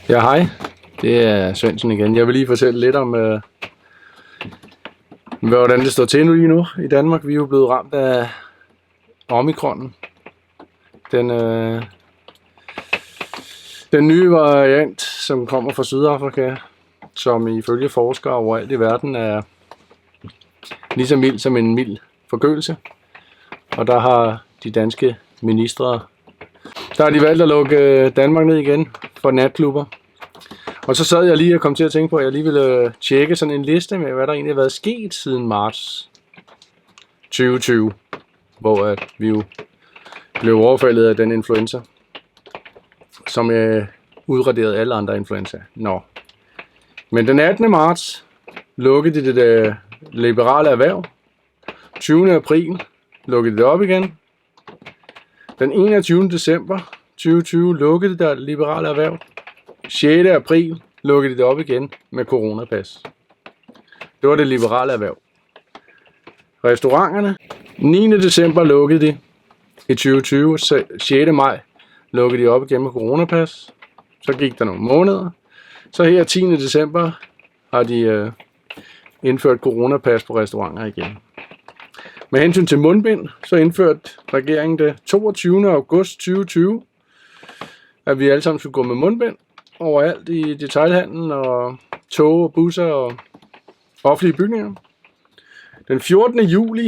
Ja, hej. Det er Svendsen igen. Jeg vil lige fortælle lidt om, hvordan det står til lige nu i Danmark. Vi er jo blevet ramt af omikronen. Den nye variant, som kommer fra Sydafrika, som ifølge forskere overalt i verden er lige så mild som en mild forkølelse. Og der har de danske ministre, der har de valgt at lukke Danmark ned igen for natklubber. Og så sad jeg lige og kom til at tænke på, at jeg lige ville tjekke sådan en liste med, hvad der egentlig har været sket siden marts 2020, hvor at vi jo blev overfaldet af den influenza, som udraderede alle andre influenza. Men den 18. marts lukkede de det liberale erhverv. 20. april lukkede de det op igen. Den 21. december 2020 lukkede det liberale erhverv. 6. april lukkede de det op igen med coronapas. Det var det liberale erhverv. Restauranterne. 9. december lukkede de i 2020. 6. maj lukkede de op igen med coronapas. Så gik der nogle måneder. Så her 10. december har de indført coronapas på restauranter igen. Med hensyn til mundbind, så indførte regeringen det 22. august 2020, at vi alle sammen skulle gå med mundbind overalt i detailhandlen og tog og busser og offentlige bygninger. Den 14. juli,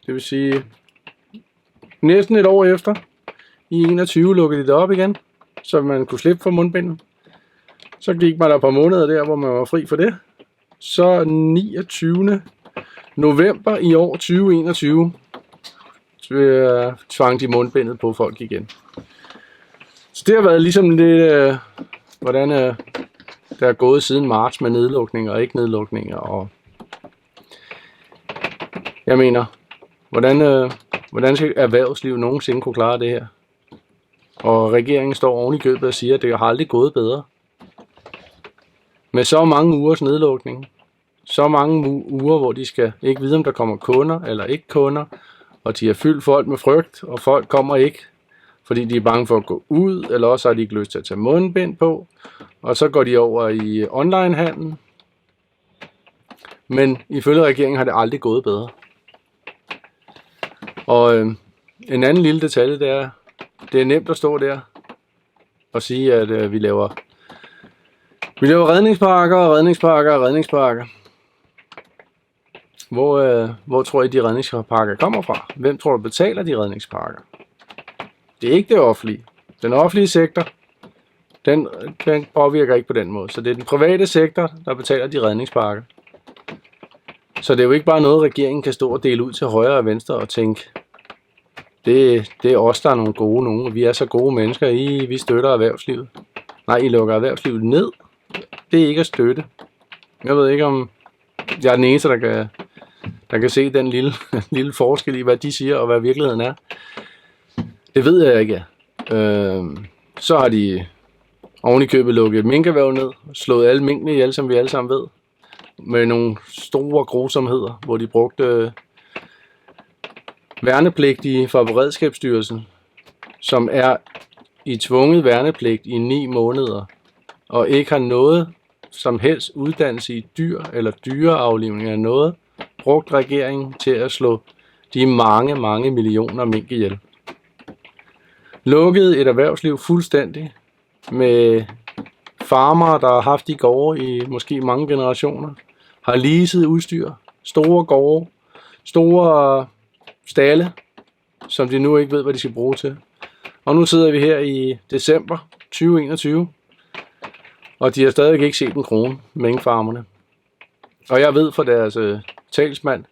det vil sige næsten et år efter, i 21 lukkede de det op igen, så man kunne slippe for mundbindet. Så gik man der et par måneder der, hvor man var fri for det. Så 29. november i år 2021 tvang de mundbindet på folk igen. Så det har været ligesom lidt, hvordan der er gået siden marts med nedlukninger og ikke nedlukninger. Og jeg mener, hvordan skal erhvervslivet nogensinde kunne klare det her? Og regeringen står oven i købet og siger, at det har aldrig gået bedre. Med så mange ugers nedlukning, så mange uger, hvor de skal ikke vide, om der kommer kunder eller ikke kunder, og de har fyldt folk med frygt, og folk kommer ikke, fordi de er bange for at gå ud, eller også har de ikke lyst til at tage mundbind på, og så går de over i onlinehandel. Men ifølge regeringen har det aldrig gået bedre. Og en anden lille detalje, det er nemt at stå der og sige, at vi laver redningspakker. Hvor tror I, de redningspakker kommer fra? Hvem tror du betaler de redningspakker? Det er ikke det offentlige. Den offentlige sektor, den påvirker ikke på den måde. Så det er den private sektor, der betaler de redningspakker. Så det er jo ikke bare noget, regeringen kan stå og dele ud til højre og venstre og tænke, det er os, der er nogle gode nogen, og vi er så gode mennesker, vi støtter erhvervslivet. Nej, I lukker erhvervslivet ned. Det er ikke at støtte. Jeg ved ikke, om jeg er den eneste, der kan se den lille forskel i, hvad de siger, og hvad virkeligheden er. Det ved jeg ikke. Så har de oven i købet lukket minkerhverv ned, slået alle minkene ihjel, som vi alle sammen ved, med nogle store grusomheder, hvor de brugte værnepligtige fra Beredskabsstyrelsen, som er i tvunget værnepligt i 9 måneder, og ikke har noget som helst uddannelse i dyr eller dyreaflivning af noget, brugt regeringen til at slå de mange millioner mink ihjel. Lukket et erhvervsliv fuldstændig med farmere, der har haft de gårde i måske mange generationer, har leaset udstyr, store gårde, store stalle, som de nu ikke ved, hvad de skal bruge til. Og nu sidder vi her i december 2021, og de har stadig ikke set en krone, minkfarmerne. Og jeg ved fra deres talsmand,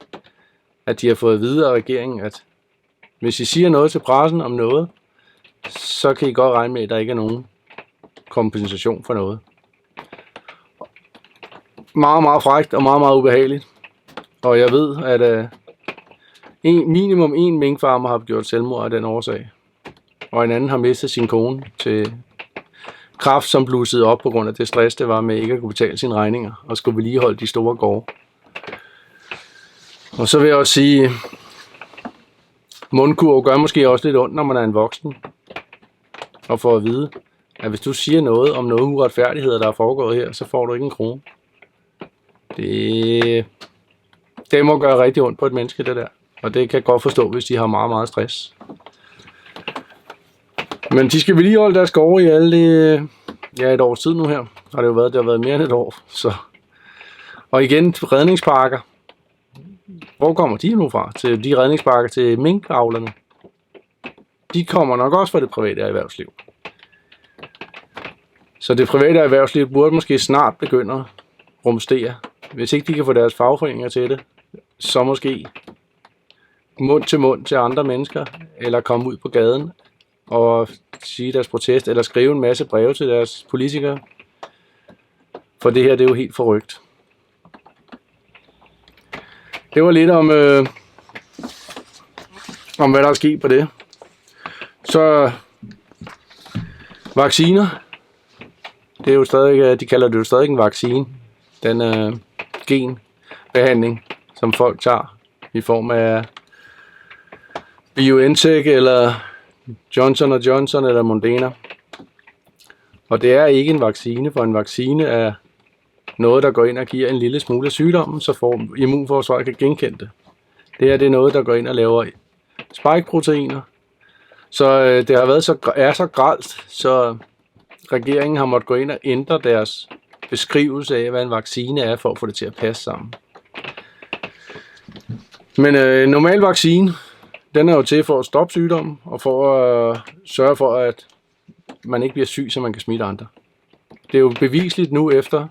at de har fået at vide af regeringen, at hvis I siger noget til pressen om noget, så kan I godt regne med, at der ikke er nogen kompensation for noget. Meget frækt og meget ubehageligt. Og jeg ved, at minimum 1 minkfarmer har gjort selvmord af den årsag. Og en anden har mistet sin kone til kræft, som blussede op på grund af det stress, det var med ikke at kunne betale sine regninger og skulle vedligeholde de store gårde. Og så vil jeg også sige, mundkurv gør måske også lidt ondt, når man er en voksen. Og for at vide, at hvis du siger noget om noget uretfærdigheder, der er foregået her, så får du ikke en krone. Det må gøre rigtig ondt på et menneske, det der. Og det kan jeg godt forstå, hvis de har meget, meget stress. Men de skal vedligeholde deres gårde i alle et års tid nu her. Har det har været mere end et år. Så. Og igen, redningsparker. Hvor kommer de nu fra? Til de redningsparker til minkavlerne. De kommer nok også fra det private erhvervsliv. Så det private erhvervsliv burde måske snart begynde at rumstere. Hvis ikke de kan få deres fagforeninger til det, så måske mund til mund til andre mennesker, eller komme ud på gaden og sige deres protest, eller skrive en masse breve til deres politikere. For det her, det er jo helt forrygt. Det var lidt om hvad der er sket på det. Så vacciner. Det er jo stadig, de kalder det jo stadig en vaccine. Den genbehandling, som folk tager i form af BioNTech eller Johnson & Johnson eller Moderna. Og det er ikke en vaccine, for en vaccine er noget, der går ind og giver en lille smule af sygdommen, så immunforsvaret kan genkende det. Det her, det er noget, der går ind og laver spike-proteiner. Så det har været så grelt, så regeringen har måttet gå ind og ændre deres beskrivelse af, hvad en vaccine er, for at få det til at passe sammen. Men en normal vaccine, den er jo til for at stoppe sygdommen, og for at sørge for, at man ikke bliver syg, så man kan smitte andre. Det er jo bevisligt nu efter,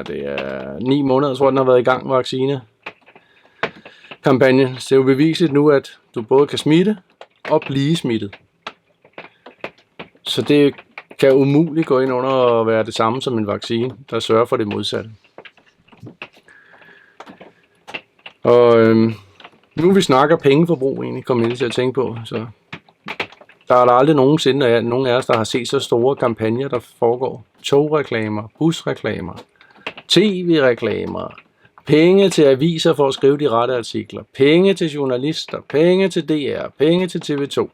det er 9 måneder, tror jeg, den har været i gang med vaccinekampagnen. Så det er jo bevisligt nu, at du både kan smitte og blive smittet. Så det kan umuligt gå ind under at være det samme som en vaccine, der sørger for det modsatte. Og nu vi snakker pengeforbrug egentlig, kommer jeg til at tænke på, så der er der aldrig nogensinde nogen af os, der har set så store kampagner, der foregår. Togreklamer, busreklamer, tv-reklamer, penge til aviser for at skrive de rette artikler, penge til journalister, penge til DR, penge til TV2.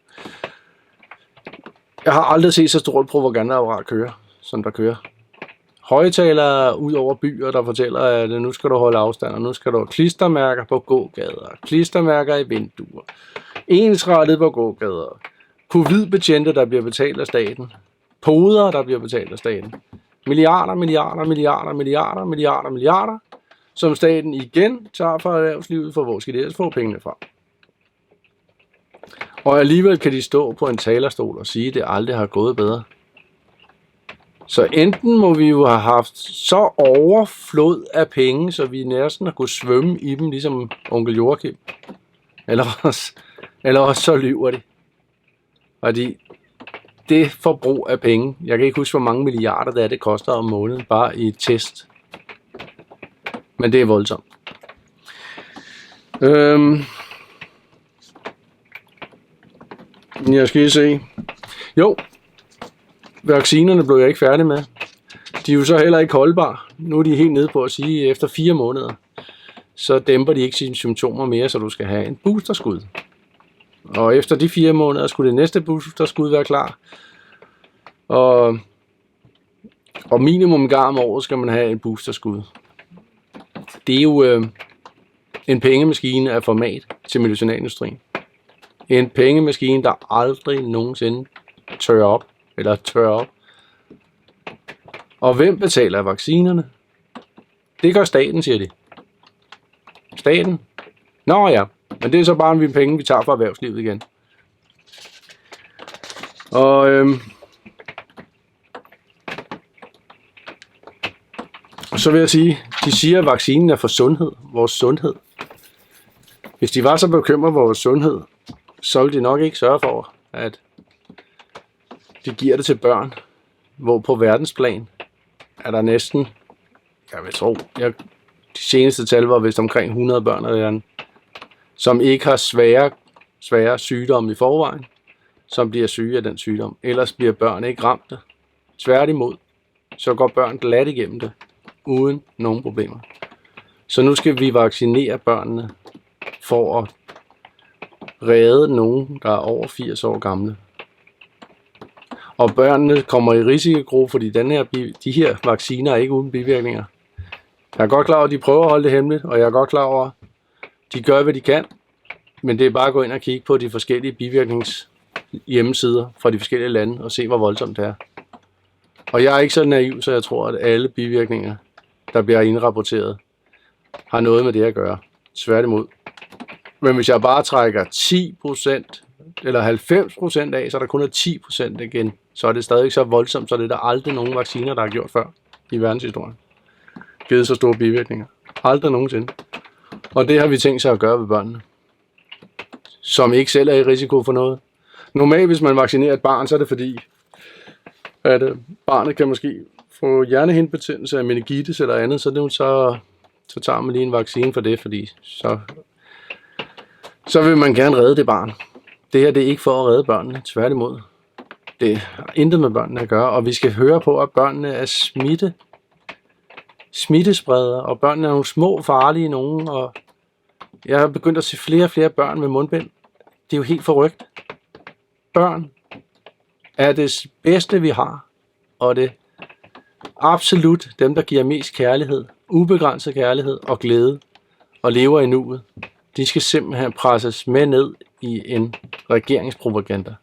Jeg har aldrig set så stort propagandaapparat køre, som der kører. Højtalere ud over byer, der fortæller, at nu skal du holde afstand, og nu skal du have klistermærker på gågader, klistermærker i vinduer, ensrettet på gågader, covid-betjente, der bliver betalt af staten, poder, der bliver betalt af staten, milliarder, som staten igen tager fra erhvervslivet, for hvor skal de ellers få pengene fra? Og alligevel kan de stå på en talerstol og sige, at det aldrig har gået bedre. Så enten må vi jo have haft så overflod af penge, så vi næsten har kunnet svømme i dem, ligesom onkel Joachim. Eller også så lyver de. Fordi det forbrug af penge, jeg kan ikke huske, hvor mange milliarder det koster om måneden, bare i et test. Men det er voldsomt. Jeg skal lige se. Jo, vaccinerne blev jeg ikke færdig med. De er jo så heller ikke holdbare. Nu er de helt nede på at sige, at efter 4 måneder, så dæmper de ikke sine symptomer mere, så du skal have en boosterskud. Og efter de 4 måneder skulle det næste boosterskud være klar. Og minimum en gang om året skal man have en boosterskud. Det er jo en pengemaskine af format til medicinalindustrien. En pengemaskine, der aldrig nogensinde tørrer op. Og hvem betaler vaccinerne? Det gør staten, siger de. Staten? Nå ja, men det er så bare en penge, vi tager fra erhvervslivet igen. Og så vil jeg sige, de siger, at vaccinen er for sundhed, vores sundhed. Hvis de var så bekymrede for vores sundhed, så ville de nok ikke sørge for, at de giver det til børn, hvor på verdensplan er der næsten, jeg vil tro, de seneste tal var vist omkring 100 børn, som ikke har svære sygdomme i forvejen, som bliver syge af den sygdom. Ellers bliver børn ikke ramt. Tværtimod, så går børn glat igennem det, uden nogen problemer. Så nu skal vi vaccinere børnene for at redde nogen, der er over 80 år gamle. Og børnene kommer i risikogruppe, fordi de her vacciner er ikke uden bivirkninger. Jeg er godt klar over, at de prøver at holde det hemmeligt, og jeg er godt klar over, at de gør, hvad de kan. Men det er bare at gå ind og kigge på de forskellige bivirkningshjemmesider fra de forskellige lande og se, hvor voldsomt det er. Og jeg er ikke så naiv, så jeg tror, at alle bivirkninger, der bliver indrapporteret, har noget med det at gøre. Tværtimod. Men hvis jeg bare trækker 10% eller 90% af, så er der kun 10% igen, så er det stadig så voldsomt, så det er der aldrig nogen vacciner, der har gjort før i verdenshistorien. Givet så store bivirkninger. Aldrig nogensinde. Og det har vi tænkt sig at gøre ved børnene, som ikke selv er i risiko for noget. Normalt, hvis man vaccinerer et barn, så er det fordi, at barnet kan måske få hjernehindebetændelse af meningitis eller andet, så tager man lige en vaccine for det, fordi så vil man gerne redde det barn. Det her det er ikke for at redde børnene, tværtimod. Det har intet med børnene at gøre, og vi skal høre på, at børnene er smittespredere, og børnene er nogle små farlige nogen, og jeg har begyndt at se flere og flere børn med mundbind. Det er jo helt forrygt. Børn er det bedste, vi har, og det absolut dem, der giver mest kærlighed, ubegrænset kærlighed og glæde, og lever i nuet. De skal simpelthen presses med ned i en regeringspropaganda.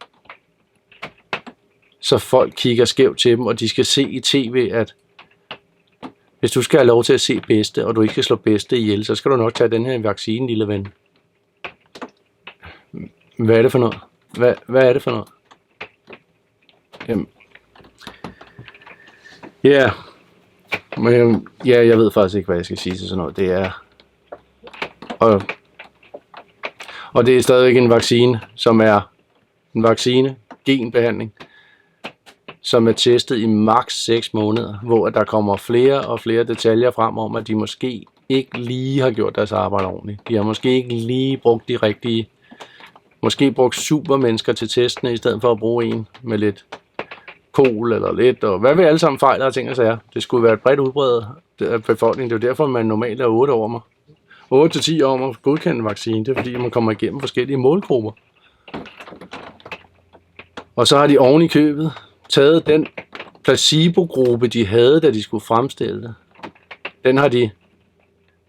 Så folk kigger skævt til dem, og de skal se i tv, at hvis du skal have lov til at se bedste, og du ikke skal slå bedste ihjel, så skal du nok tage den her vaccine, lille ven. Hvad er det for noget? Hvad er det for noget? Jamen. Ja. Men, ja, jeg ved faktisk ikke, hvad jeg skal sige til sådan noget. Det er... Og det er stadigvæk en vaccine, som er en genbehandling, som er testet i maks 6 måneder, hvor der kommer flere og flere detaljer frem om, at de måske ikke lige har gjort deres arbejde ordentligt. De har måske ikke lige brugt de rigtige, måske brugt supermennesker til testene, i stedet for at bruge en med lidt kol eller lidt, og hvad vi alle sammen fejler og ting og sager. Det skulle være et bredt udbredt af befolkningen. Det er jo derfor, man normalt er 8 til 10 år om at godkende vaccine. Det er fordi, man kommer igennem forskellige målgrupper. Og så har de oven i købet taget den placebo-gruppe, de havde, da de skulle fremstille det. Den har de,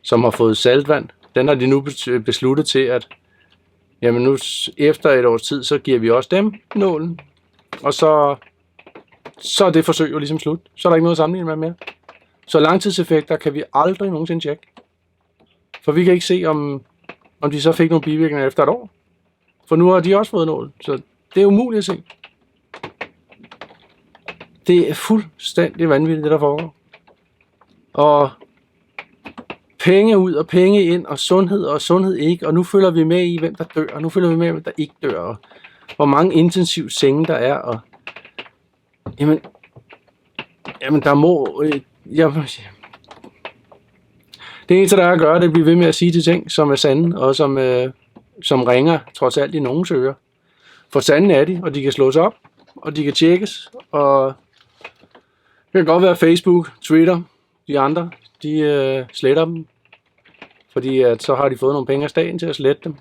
som har fået saltvand, den har de nu besluttet til, at jamen nu efter et års tid, så giver vi også dem nålen. Og så er det forsøg jo ligesom slut. Så er der ikke noget at sammenligne med mere. Så langtidseffekter kan vi aldrig nogensinde tjekke. For vi kan ikke se, om de så fik nogle bivirkninger efter et år. For nu har de også fået nål. Så det er umuligt at se. Det er fuldstændig vanvittigt, det der foregår. Og penge ud og penge ind, og sundhed ikke. Og nu følger vi med i, hvem der dør, og nu følger vi med i, hvem der ikke dør. Og hvor mange intensiv senge der er. Og jamen der må... Det eneste, der er at gøre, det er at blive ved med at sige de ting, som er sande, og som ringer trods alt i nogens ører. For sande er de, og de kan slås op, og de kan tjekkes, og det kan godt være Facebook, Twitter, de andre, de sletter dem, fordi at så har de fået nogle penge af staten til at slette dem.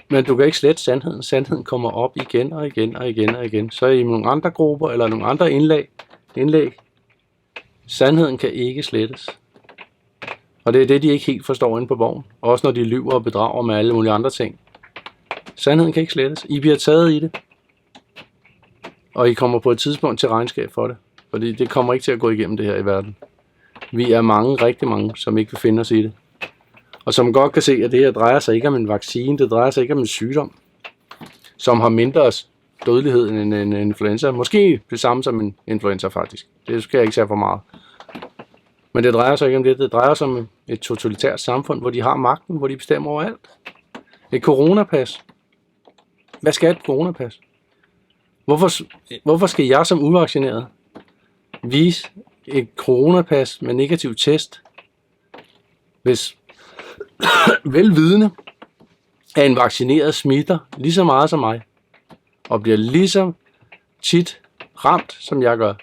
Men du kan ikke slette sandheden. Sandheden kommer op igen og igen og igen og igen. Så i nogle andre grupper eller nogle andre indlæg. Sandheden kan ikke slettes. Og det er det, de ikke helt forstår inde på Borgen. Også når de lyver og bedrager med alle mulige andre ting. Sandheden kan ikke slettes. I bliver taget i det. Og I kommer på et tidspunkt til regnskab for det. Fordi det kommer ikke til at gå igennem det her i verden. Vi er mange, rigtig mange, som ikke vil finde os i det. Og som godt kan se, at det her drejer sig ikke om en vaccine. Det drejer sig ikke om en sygdom, som har mindre dødelighed end en influenza. Måske det samme som en influenza faktisk. Det skal jeg ikke sige for meget. Men det drejer sig ikke om det. Det drejer sig om et totalitært samfund, hvor de har magten, hvor de bestemmer over alt. Et coronapas. Hvad skal et coronapas? Hvorfor skal jeg som uvaccineret vise et coronapas med negativ test, hvis velvidende at en vaccineret smitter lige så meget som mig, og bliver lige så tit ramt, som jeg gør.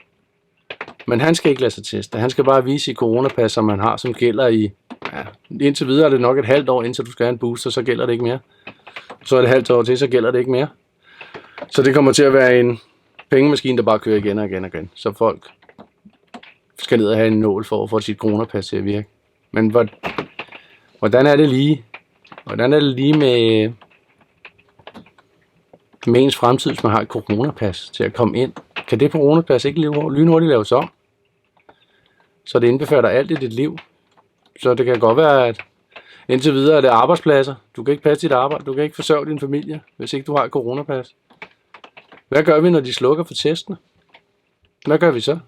Men han skal ikke lade sig teste. Han skal bare vise i coronapas, som man har, som gælder i... Ja, indtil videre er det nok et halvt år, indtil du skal have en booster, så gælder det ikke mere. Så er det et halvt år til, så gælder det ikke mere. Så det kommer til at være pengemaskine, der bare kører igen og igen og igen. Så folk skal ned og have en nål for at få sit coronapas til at virke. Men hvordan er det lige? Hvordan er det lige med ens fremtid, hvis man har et coronapas til at komme ind? Kan det coronapas ikke lynhurtigt laves om? Så det indbefatter alt i dit liv. Så det kan godt være, at indtil videre er det arbejdspladser. Du kan ikke passe dit arbejde. Du kan ikke forsørge din familie, hvis ikke du har et coronapas. Hvad gør vi, når de slukker for testene? Hvad gør vi så?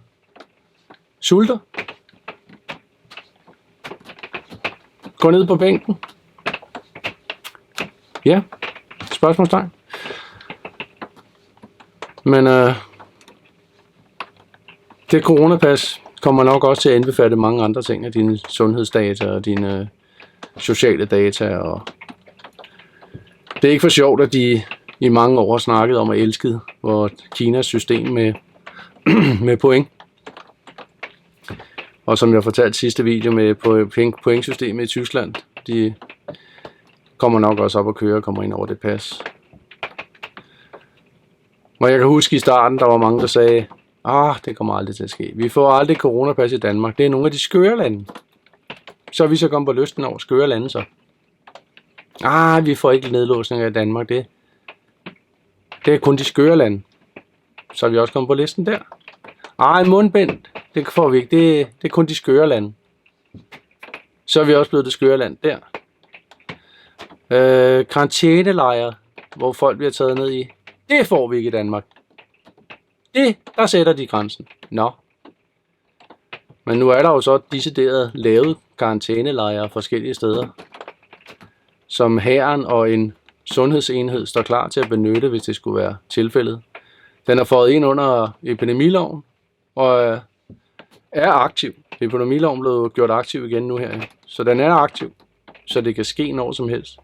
Sulter? Gå ned på bænken? Ja, spørgsmålstegn. Men det coronapas kommer nok også til at indbefatte mange andre ting af dine sundhedsdata og dine sociale data. Og det er ikke for sjovt, at de i mange år har snakket om at elske Kinas system med point. Og som jeg fortalte sidste video med pointsystemet i Tyskland, de kommer nok også op og køre og kommer ind over det pas. Og jeg kan huske i starten, der var mange, der sagde, det kommer aldrig til at ske. Vi får aldrig coronapas i Danmark. Det er nogle af de skøre lande. Så er vi så kommet på lysten over skøre lande så. Vi får ikke nedlåsninger i Danmark. Det er kun de skøre lande. Så er vi også kommet på listen der. Mundbind. Det får vi ikke. Det er kun de skøre lande. Så er vi også blevet det skøre land der. Karantænelejre, hvor folk bliver taget ned i. Det får vi ikke i Danmark. Der sætter de grænsen. Nå. Men nu er der jo så decideret lavet karantænelejre forskellige steder, som hæren og en sundhedsenhed står klar til at benytte, hvis det skulle være tilfældet. Den er fået ind under epidemiloven og er aktiv. Epidemiloven blev gjort aktiv igen nu her. Så den er aktiv, så det kan ske når som helst.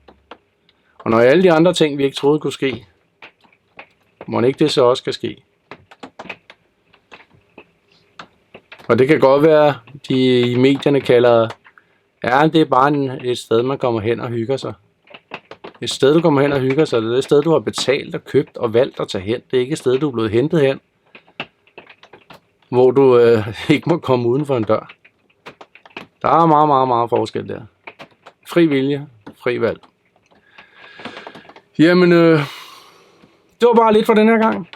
Og når alle de andre ting, vi ikke troede kunne ske, må ikke det så også kan ske. Og det kan godt være, de i medierne kalder, det er bare et sted, man kommer hen og hygger sig. Et sted, du kommer hen og hygger sig, det er et sted, du har betalt og købt og valgt at tage hen. Det er ikke et sted, du er blevet hentet hen, hvor du ikke må komme uden for en dør. Der er meget, meget, meget forskel der. Fri vilje, fri valg. Jamen, det var bare lidt for den her gang.